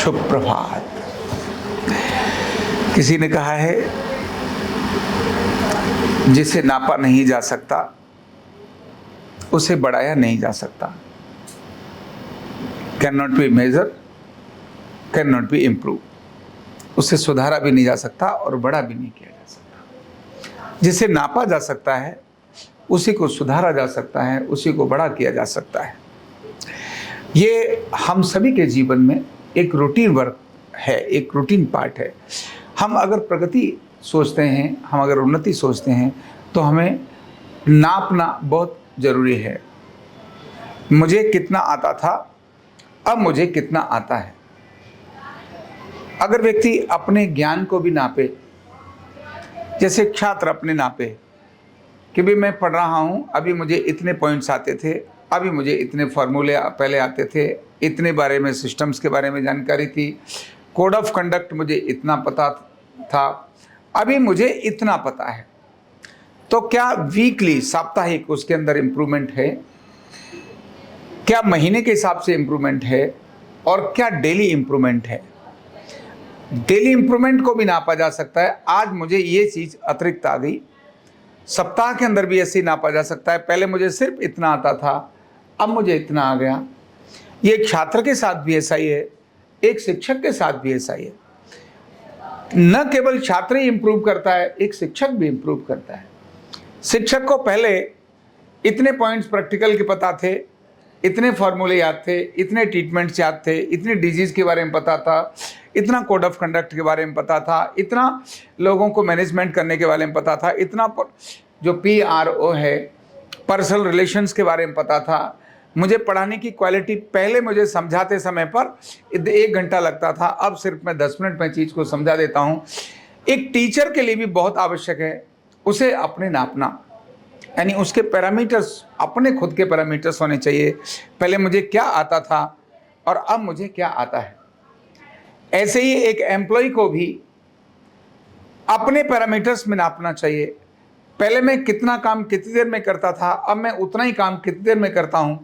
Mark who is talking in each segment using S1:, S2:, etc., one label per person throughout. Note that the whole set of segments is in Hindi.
S1: शुभ प्रभात। किसी ने कहा है, जिसे नापा नहीं जा सकता उसे बढ़ाया नहीं जा सकता। Can not be measure, can not be improve. उसे सुधारा भी नहीं जा सकता और बड़ा भी नहीं किया जा सकता। जिसे नापा जा सकता है उसी को सुधारा जा सकता है, उसी को बड़ा किया जा सकता है। ये हम सभी के जीवन में एक रूटीन वर्क है, एक रूटीन पार्ट है। हम अगर प्रगति सोचते हैं, हम अगर उन्नति सोचते हैं, तो हमें नापना बहुत ज़रूरी है। मुझे कितना आता था, अब मुझे कितना आता है। अगर व्यक्ति अपने ज्ञान को भी नापे, जैसे छात्र अपने नापे कि भी मैं पढ़ रहा हूँ, अभी मुझे इतने पॉइंट्स आते थे, अभी मुझे इतने फॉर्मूले पहले आते थे, इतने बारे में सिस्टम्स के बारे में जानकारी थी, कोड ऑफ कंडक्ट मुझे इतना पता था, अभी मुझे इतना पता है। तो क्या वीकली, साप्ताहिक उसके अंदर इम्प्रूवमेंट है? क्या महीने के हिसाब से इम्प्रूवमेंट है? और क्या डेली इम्प्रूवमेंट है? डेली इम्प्रूवमेंट को भी नापा जा सकता है। आज मुझे ये चीज़ अतिरिक्त आ गई। सप्ताह के अंदर भी ऐसे ही नापा जा सकता है। पहले मुझे सिर्फ इतना आता था, अब मुझे इतना आ गया। ये एक छात्र के साथ भी ऐसा ही है, एक शिक्षक के साथ भी ऐसा ही है। न केवल छात्र ही इम्प्रूव करता है, एक शिक्षक भी इम्प्रूव करता है। शिक्षक को पहले इतने पॉइंट्स प्रैक्टिकल के पता थे, इतने फॉर्मूले याद थे, इतने ट्रीटमेंट्स याद थे, इतने डिजीज़ के बारे में पता था, इतना कोड ऑफ कंडक्ट के बारे में पता था, इतना लोगों को मैनेजमेंट करने के बारे में पता था, इतना जो PRO है, पर्सनल रिलेशंस के बारे में पता था। मुझे पढ़ाने की क्वालिटी, पहले मुझे समझाते समय पर 1 घंटा लगता था, अब सिर्फ मैं 10 मिनट में चीज़ को समझा देता हूँ। एक टीचर के लिए भी बहुत आवश्यक है उसे अपने नापना, यानी उसके पैरामीटर्स, अपने खुद के पैरामीटर्स होने चाहिए। पहले मुझे क्या आता था और अब मुझे क्या आता है। ऐसे ही एक एम्प्लॉय को भी अपने पैरामीटर्स में नापना चाहिए। पहले मैं कितना काम कितनी देर में करता था, अब मैं उतना ही काम कितनी देर में करता हूँ।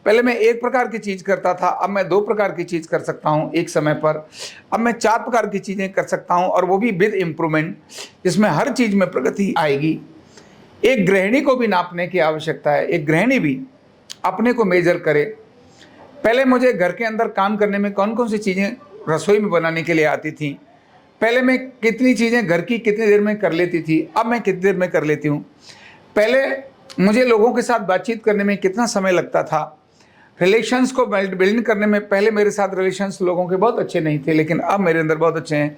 S1: पहले मैं 1 प्रकार की चीज़ करता था, अब मैं 2 प्रकार की चीज़ कर सकता हूँ एक समय पर। अब मैं 4 प्रकार की चीज़ें कर सकता हूँ, और वो भी विद इम्प्रूवमेंट, जिसमें हर चीज़ में प्रगति आएगी। एक गृहिणी को भी नापने की आवश्यकता है। एक गृहिणी भी अपने को मेजर करे। पहले मुझे घर के अंदर काम करने में कौन कौन सी चीज़ें रसोई में बनाने के लिए आती थी, पहले मैं कितनी चीज़ें घर की कितनी देर में कर लेती थी, अब मैं कितनी देर में कर लेती हूँ। पहले मुझे लोगों के साथ बातचीत करने में कितना समय लगता था। रिलेशंस को बिल्ड करने में, पहले मेरे साथ रिलेशंस लोगों के बहुत अच्छे नहीं थे, लेकिन अब मेरे अंदर बहुत अच्छे हैं।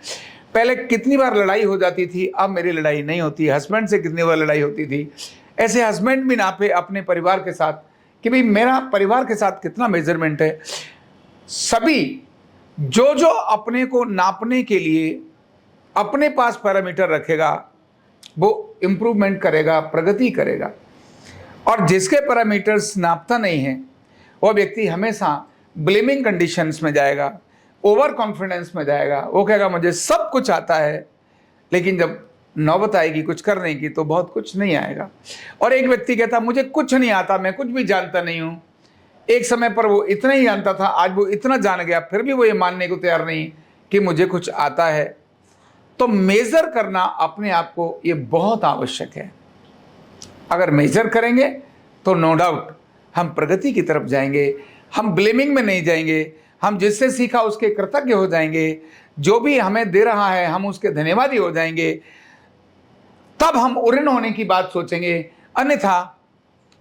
S1: पहले कितनी बार लड़ाई हो जाती थी, अब मेरी लड़ाई नहीं होती। हस्बैंड से कितनी बार लड़ाई होती थी। ऐसे हस्बैंड भी नापे अपने परिवार के साथ कि भाई मेरा परिवार के साथ कितना मेजरमेंट है। सभी जो अपने को नापने के लिए अपने पास पैरामीटर रखेगा, वो इम्प्रूवमेंट करेगा, प्रगति करेगा। और जिसके पैरामीटर्स नापता नहीं है, वो व्यक्ति हमेशा ब्लेमिंग कंडीशंस में जाएगा, ओवर कॉन्फिडेंस में जाएगा। वो कहेगा मुझे सब कुछ आता है, लेकिन जब नौबत आएगी कुछ करने की तो बहुत कुछ नहीं आएगा। और एक व्यक्ति कहता मुझे कुछ नहीं आता, मैं कुछ भी जानता नहीं हूँ। एक समय पर वो इतना ही जानता था, आज वो इतना जान गया, फिर भी वो ये मानने को तैयार नहीं कि मुझे कुछ आता है। तो मेजर करना अपने आप को ये बहुत आवश्यक है। अगर मेजर करेंगे तो नो डाउट हम प्रगति की तरफ जाएंगे। हम ब्लेमिंग में नहीं जाएंगे, हम जिससे सीखा उसके कृतज्ञ हो जाएंगे। जो भी हमें दे रहा है हम उसके धन्यवादी हो जाएंगे। तब हम उऋण होने की बात सोचेंगे, अन्यथा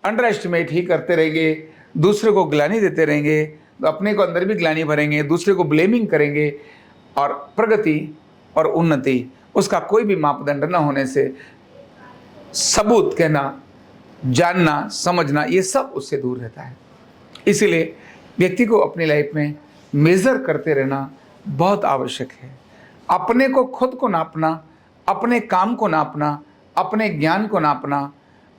S1: अंडर एस्टिमेट ही करते रहेंगे, दूसरे को ग्लानि देते रहेंगे, तो अपने को अंदर भी ग्लानि भरेंगे, दूसरे को ब्लेमिंग करेंगे। और प्रगति और उन्नति, उसका कोई भी मापदंड न होने से सबूत कहना, जानना, समझना, ये सब उससे दूर रहता है। इसीलिए व्यक्ति को अपनी लाइफ में मेज़र करते रहना बहुत आवश्यक है। अपने को खुद को नापना, अपने काम को नापना, अपने ज्ञान को नापना,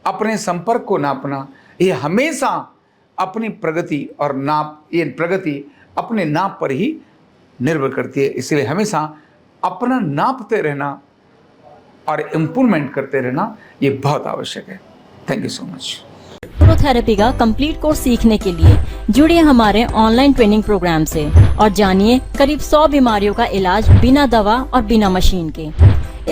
S1: अपने संपर्क को नापना, ये हमेशा अपनी प्रगति और नाप, ये प्रगति अपने नाप पर ही निर्भर करती है। इसलिए हमेशा अपना नापते रहना और इम्प्रूवमेंट करते रहना ये बहुत आवश्यक है। Thank you so much.
S2: Neurotherapy का कंप्लीट कोर्स सीखने के लिए जुड़िए हमारे ऑनलाइन ट्रेनिंग प्रोग्राम से और जानिए करीब 100 बीमारियों का इलाज बिना दवा और बिना मशीन के।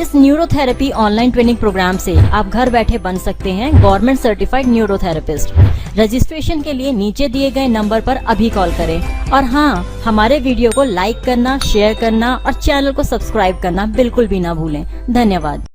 S2: इस न्यूरोथेरेपी ऑनलाइन ट्रेनिंग प्रोग्राम से आप घर बैठे बन सकते हैं गवर्नमेंट सर्टिफाइड न्यूरोथेरेपिस्ट। रजिस्ट्रेशन के लिए नीचे दिए गए नंबर पर अभी कॉल करें और हाँ, हमारे वीडियो को लाइक करना, शेयर करना और चैनल को सब्सक्राइब करना बिल्कुल भी ना भूलें। धन्यवाद।